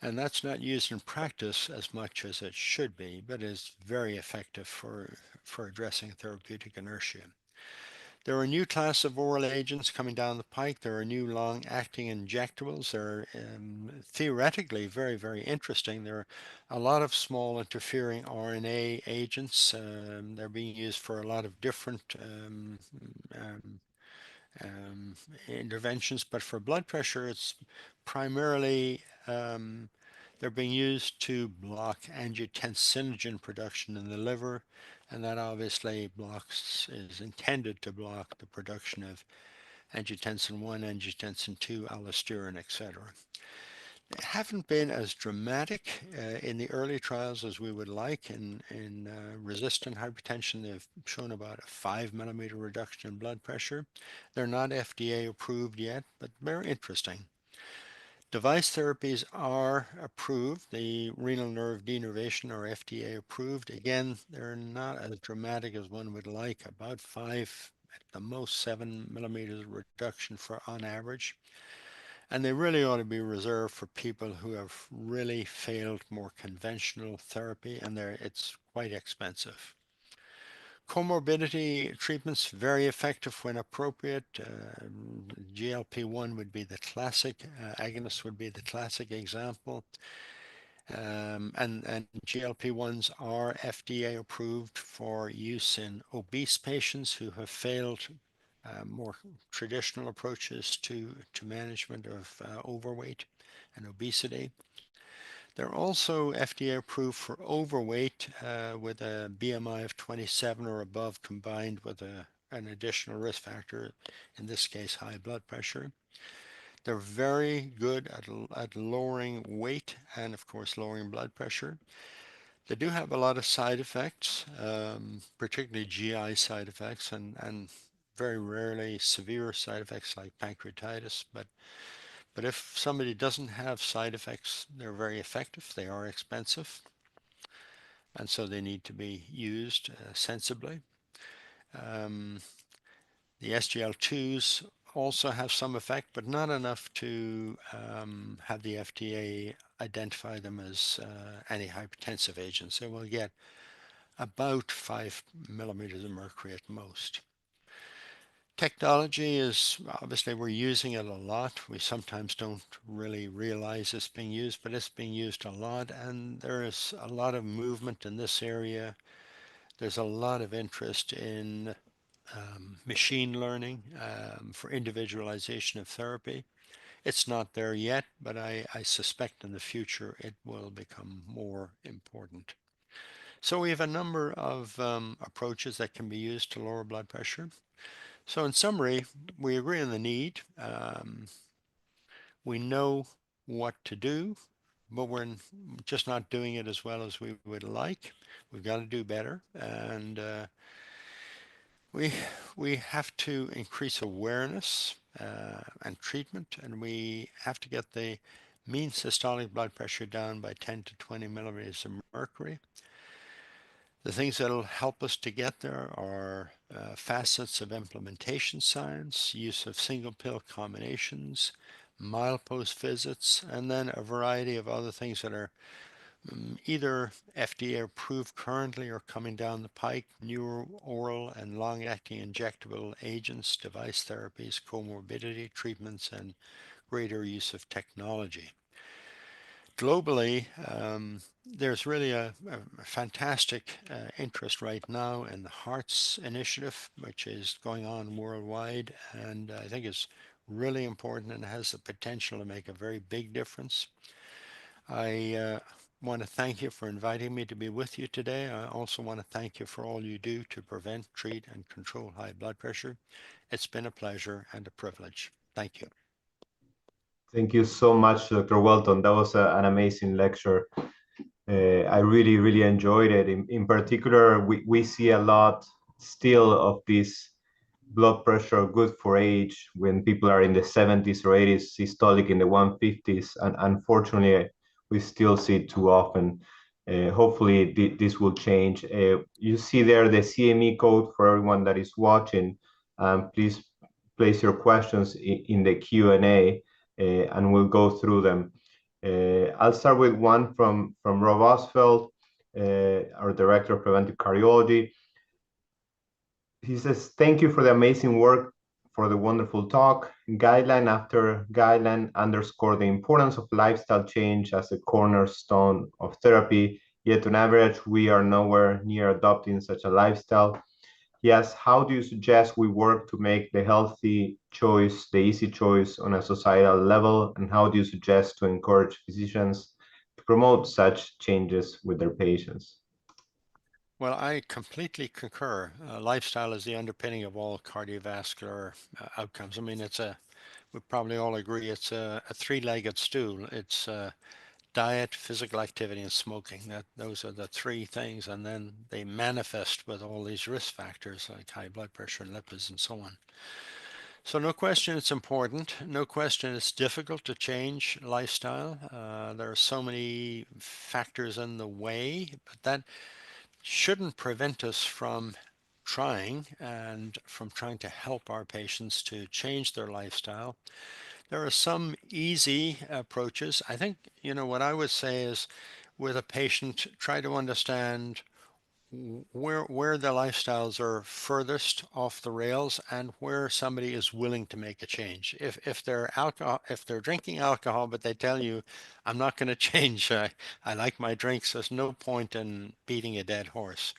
And that's not used in practice as much as it should be, but is very effective for addressing therapeutic inertia. There are a new class of oral agents coming down the pike. There are new long-acting injectables. They're theoretically very, very interesting. There are a lot of small interfering RNA agents. They're being used for a lot of different um, interventions, but for blood pressure, it's primarily they're being used to block angiotensinogen production in the liver, and that obviously is intended to block the production of angiotensin 1, angiotensin 2, aldosterone, etc. They haven't been as dramatic in the early trials as we would like. In resistant hypertension, they've shown about a 5 millimeter reduction in blood pressure. They're not FDA approved yet, but they're interesting. Device therapies are approved. The renal nerve denervation are FDA approved. Again, they're not as dramatic as one would like, about 5, at the most 7 millimeters reduction for on average. And they really ought to be reserved for people who have really failed more conventional therapy, and it's quite expensive. Comorbidity treatments, very effective when appropriate. GLP-1 would be the classic, agonist would be the classic example. And GLP-1s are FDA approved for use in obese patients who have failed more traditional approaches to management of overweight and obesity. They're also FDA approved for overweight with a BMI of 27 or above combined with an additional risk factor, in this case high blood pressure. They're very good at lowering weight and of course lowering blood pressure. They do have a lot of side effects, particularly GI side effects, and very rarely severe side effects like pancreatitis, but if somebody doesn't have side effects, they're very effective. They are expensive, and so they need to be used sensibly. Um, the SGL2s also have some effect, but not enough to have the FDA identify them as antihypertensive agents. They will get about 5 millimeters of mercury at most. Technology is obviously we're using it a lot. We sometimes don't really realize it's being used, but it's being used a lot, and there is a lot of movement in this area. There's a lot of interest in machine learning for individualization of therapy. It's not there yet, but I suspect in the future it will become more important. So we have a number of approaches that can be used to lower blood pressure. So in summary, we agree on the need. We know what to do, but we're just not doing it as well as we would like. We've got to do better, and we we have to increase awareness and treatment, and we have to get the mean systolic blood pressure down by 10 to 20 millimeters of mercury. The things that'll help us to get there are facets of implementation science, use of single pill combinations, milepost visits, and then a variety of other things that are either FDA approved currently or coming down the pike, newer oral and long-acting injectable agents, device therapies, comorbidity treatments, and greater use of technology. Globally, there's really a fantastic interest right now in the Hearts Initiative, which is going on worldwide, and I think it's really important and has the potential to make a very big difference. I want to thank you for inviting me to be with you today. I also want to thank you for all you do to prevent, treat, and control high blood pressure. It's been a pleasure and a privilege. Thank you. Thank you so much, Dr. Welton. That was an amazing lecture. I really, really enjoyed it. In particular, we see a lot still of this blood pressure good for age when people are in the 70s or 80s, systolic in the 150s. And unfortunately, we still see it too often. Hopefully, this will change. You see there the CME code for everyone that is watching. Please place your questions in the Q&A, and we'll go through them. I'll start with one from Rob Osfeld, our Director of Preventive Cardiology. He says, thank you for the amazing work, for the wonderful talk. Guideline after guideline underscore the importance of lifestyle change as a cornerstone of therapy. Yet on average, we are nowhere near adopting such a lifestyle. Yes, how do you suggest we work to make the healthy choice, the easy choice on a societal level? And how do you suggest to encourage physicians to promote such changes with their patients? Well, I completely concur. Lifestyle is the underpinning of all cardiovascular outcomes. I mean, we probably all agree it's a three-legged stool. It's diet, physical activity, and smoking. Those are the three things, and then they manifest with all these risk factors like high blood pressure and lipids and so on. So no question it's important. No question it's difficult to change lifestyle. There are so many factors in the way, but that shouldn't prevent us from trying and from trying to help our patients to change their lifestyle. There are some easy approaches. I think, what I would say is with a patient, try to understand where the lifestyles are furthest off the rails and where somebody is willing to make a change. If they're drinking alcohol, but they tell you, I'm not going to change, I like my drinks, there's no point in beating a dead horse.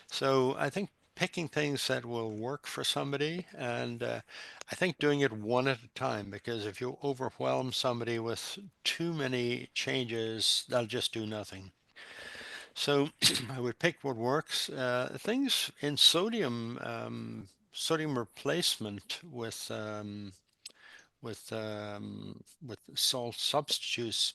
So I think picking things that will work for somebody, and I think doing it one at a time, because if you overwhelm somebody with too many changes, they'll just do nothing. So I would pick what works. Things in sodium replacement with salt substitutes.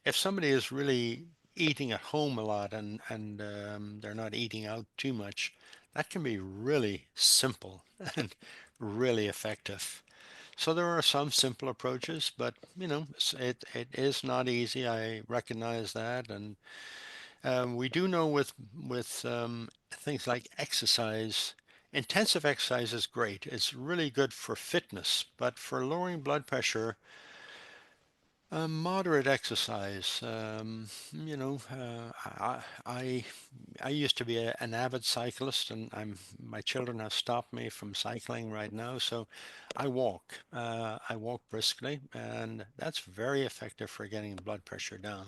If somebody is really eating at home a lot and they're not eating out too much, that can be really simple and really effective. So there are some simple approaches, but it is not easy. I recognize that, and we do know with things like exercise, intensive exercise is great. It's really good for fitness, but for lowering blood pressure, moderate exercise. I used to be an avid cyclist, and my children have stopped me from cycling right now. So I walk. I walk briskly, and that's very effective for getting blood pressure down.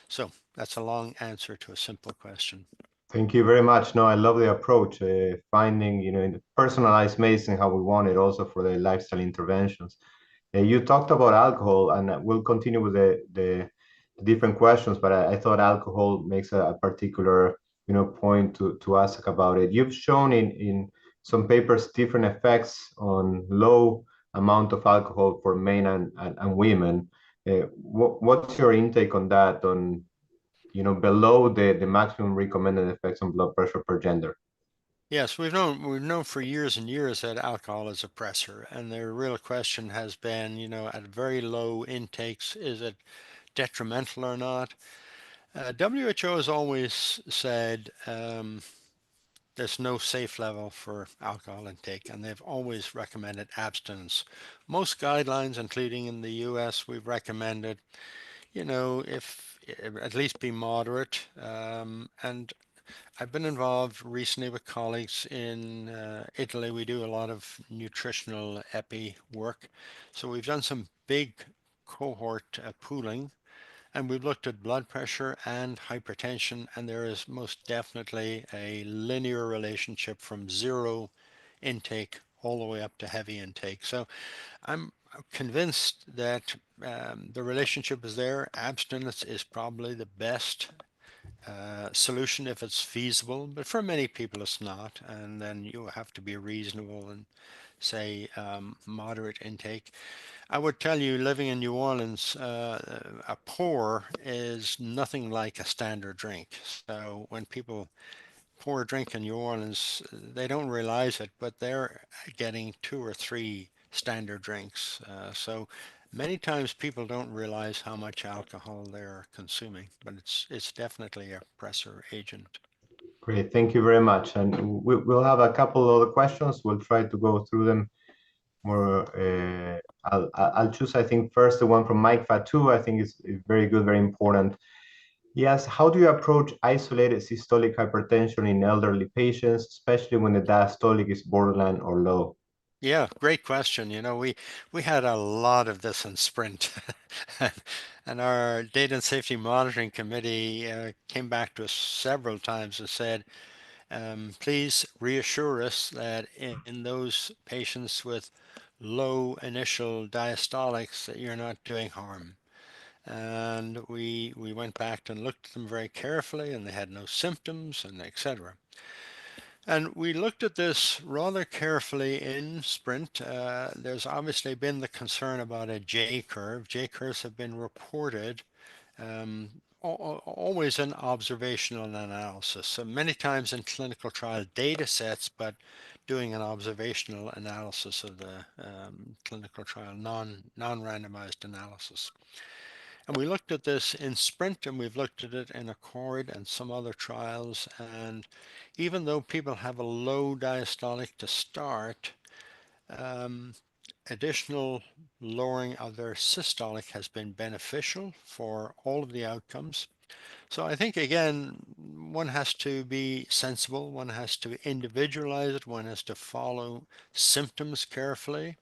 So that's a long answer to a simple question. Thank you very much. No, I love the approach, finding, in the personalized medicine how we want it also for the lifestyle interventions. You talked about alcohol, and we'll continue with the different questions, but I thought alcohol makes a particular, point to ask about it. You've shown in some papers different effects on low amount of alcohol for men and women. What's your intake on that, on below the maximum recommended effects on blood pressure per gender? Yes, we've known for years and years that alcohol is a pressor, and the real question has been, at very low intakes, is it detrimental or not? WHO has always said there's no safe level for alcohol intake, and they've always recommended abstinence. Most guidelines, including in the US, we've recommended, if at least be moderate. And I've been involved recently with colleagues in Italy. We do a lot of nutritional epi work. So we've done some big cohort pooling, and we've looked at blood pressure and hypertension, and there is most definitely a linear relationship from zero intake all the way up to heavy intake. So I'm convinced that the relationship is there. Abstinence is probably the best solution if it's feasible, but for many people it's not, and then you have to be reasonable and say moderate intake. I would tell you, living in New Orleans, a pour is nothing like a standard drink. So when people pour a drink in New Orleans, they don't realize it, but they're getting two or three standard drinks. So many times people don't realize how much alcohol they're consuming, but it's definitely a pressor agent. Great, thank you very much. And we'll have a couple other questions. We'll try to go through them more. I'll choose, I think, first the one from Mike Fatu. I think is very good, very important. Yes, how do you approach isolated systolic hypertension in elderly patients, especially when the diastolic is borderline or low? Yeah, great question. We had a lot of this in Sprint, and our Data and Safety Monitoring Committee came back to us several times and said, please reassure us that in those patients with low initial diastolics that you're not doing harm. And we went back and looked at them very carefully, and they had no symptoms, and etc. And we looked at this rather carefully in Sprint. There's obviously been the concern about a J curve. J curves have been reported always in observational analysis. So many times in clinical trial data sets, but doing an observational analysis of the clinical trial, non-randomized analysis. And we looked at this in Sprint, and we've looked at it in Accord and some other trials. And even though people have a low diastolic to start, um, additional lowering of their systolic has been beneficial for all of the outcomes. So I think, again, one has to be sensible, one has to individualize it, one has to follow symptoms carefully.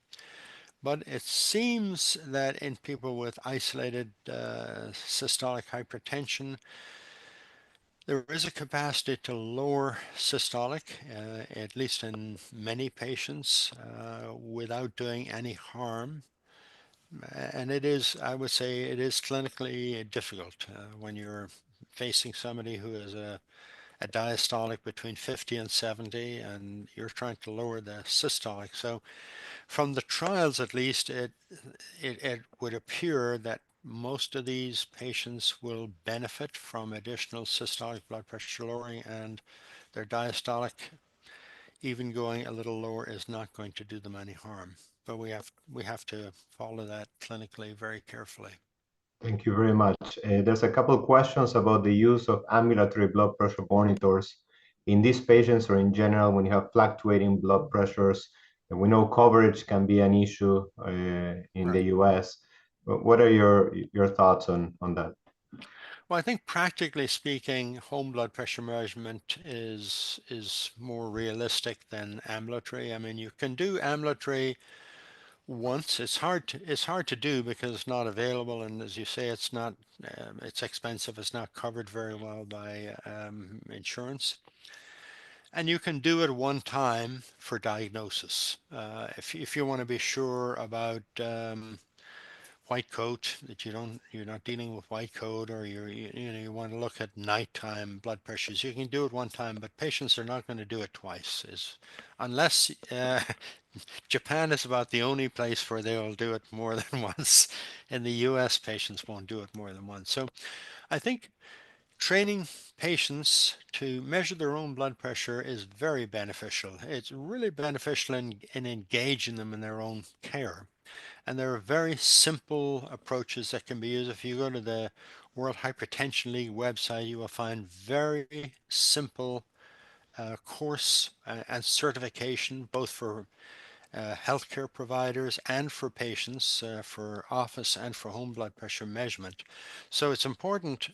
But it seems that in people with isolated systolic hypertension, there is a capacity to lower systolic, at least in many patients, without doing any harm. And it is, I would say, it is clinically difficult when you're facing somebody who has a diastolic between 50 and 70, and you're trying to lower the systolic. So from the trials, at least, it would appear that most of these patients will benefit from additional systolic blood pressure lowering, and their diastolic even going a little lower is not going to do them any harm. But we have to follow that clinically very carefully. Thank you very much. There's a couple questions about the use of ambulatory blood pressure monitors in these patients or in general when you have fluctuating blood pressures. And we know coverage can be an issue in the Right. US. But what are your thoughts on that? Well, I think practically speaking, home blood pressure measurement is more realistic than ambulatory. I mean, you can do ambulatory once. It's hard to do because it's not available, and as you say, it's expensive. It's not covered very well by insurance. And you can do it one time for diagnosis. If you want to be sure about white coat, that you're not dealing with white coat, or you want to look at nighttime blood pressures, you can do it one time, but patients are not going to do it twice, is unless Japan is about the only place where they will do it more than once. In the US, patients won't do it more than once. So I think training patients to measure their own blood pressure is very beneficial. It's really beneficial in engaging them in their own care. And there are very simple approaches that can be used. If you go to the World Hypertension League website, you will find very simple course and certification, both for healthcare providers and for patients, for office and for home blood pressure measurement. So it's important,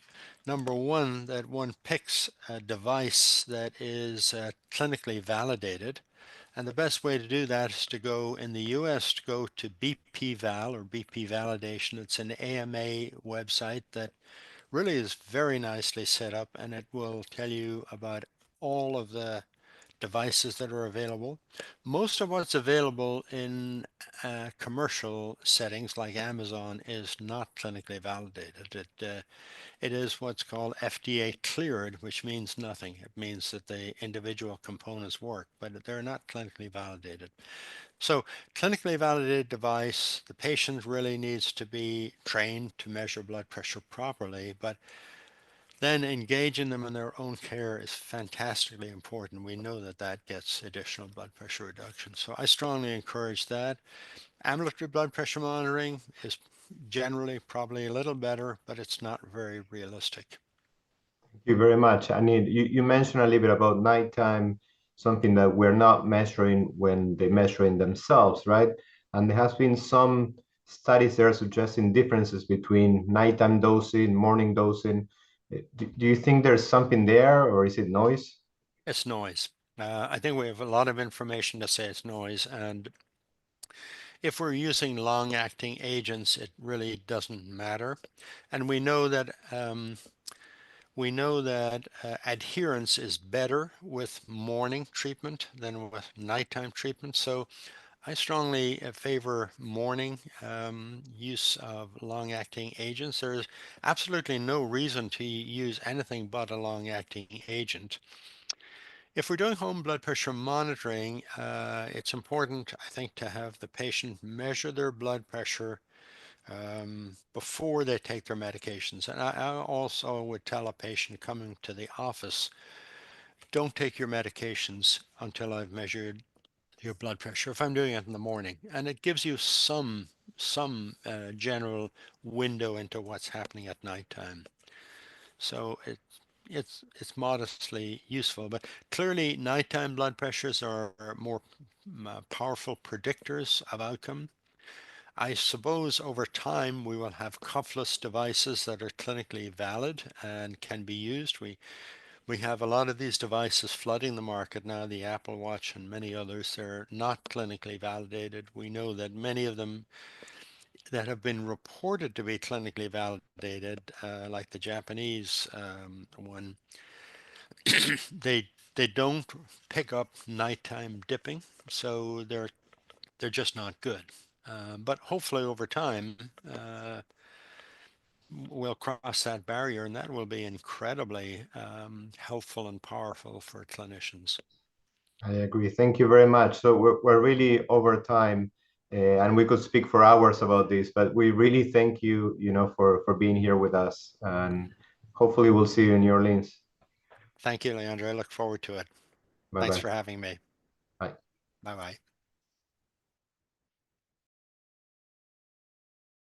number one, that one picks a device that is clinically validated. And the best way to do that is to go in the US to go to BP-Val or BP Validation. It's an AMA website that really is very nicely set up, and it will tell you about all of the devices that are available. Most of what's available in commercial settings like Amazon is not clinically validated. It is what's called FDA cleared, which means nothing. It means that the individual components work, but they're not clinically validated. So, clinically validated device, the patient really needs to be trained to measure blood pressure properly, but then engaging them in their own care is fantastically important. We know that that gets additional blood pressure reduction. So I strongly encourage that. Ambulatory blood pressure monitoring is generally probably a little better, but it's not very realistic. Thank you very much. I need you mentioned a little bit about nighttime, something that we're not measuring when they measuring themselves, right? And there has been some studies that are suggesting differences between nighttime dosing, morning dosing. Do you think there's something there, or is it noise? It's noise. I think we have a lot of information to say it's noise, and if we're using long-acting agents, it really doesn't matter. And we know that adherence is better with morning treatment than with nighttime treatment. So I strongly favor morning use of long-acting agents. There's absolutely no reason to use anything but a long-acting agent. If we're doing home blood pressure monitoring, it's important, I think, to have the patient measure their blood pressure before they take their medications. And I also would tell a patient coming to the office, don't take your medications until I've measured your blood pressure if I'm doing it in the morning. And it gives you some general window into what's happening at nighttime. So it's modestly useful, but clearly nighttime blood pressures are more powerful predictors of outcome. I suppose over time we will have cuffless devices that are clinically valid and can be used. We have a lot of these devices flooding the market now, the Apple Watch and many others. They're not clinically validated. We know that many of them that have been reported to be clinically validated, like the Japanese one, they don't pick up nighttime dipping, so they're just not good. But hopefully over time, we'll cross that barrier, and that will be incredibly helpful and powerful for clinicians. I agree. Thank you very much. So we're really over time, and we could speak for hours about this, but we really thank you, for being here with us, and hopefully we'll see you in New Orleans. Thank you, Leandro. I look forward to it. Bye Thanks bye. for having me. Bye bye.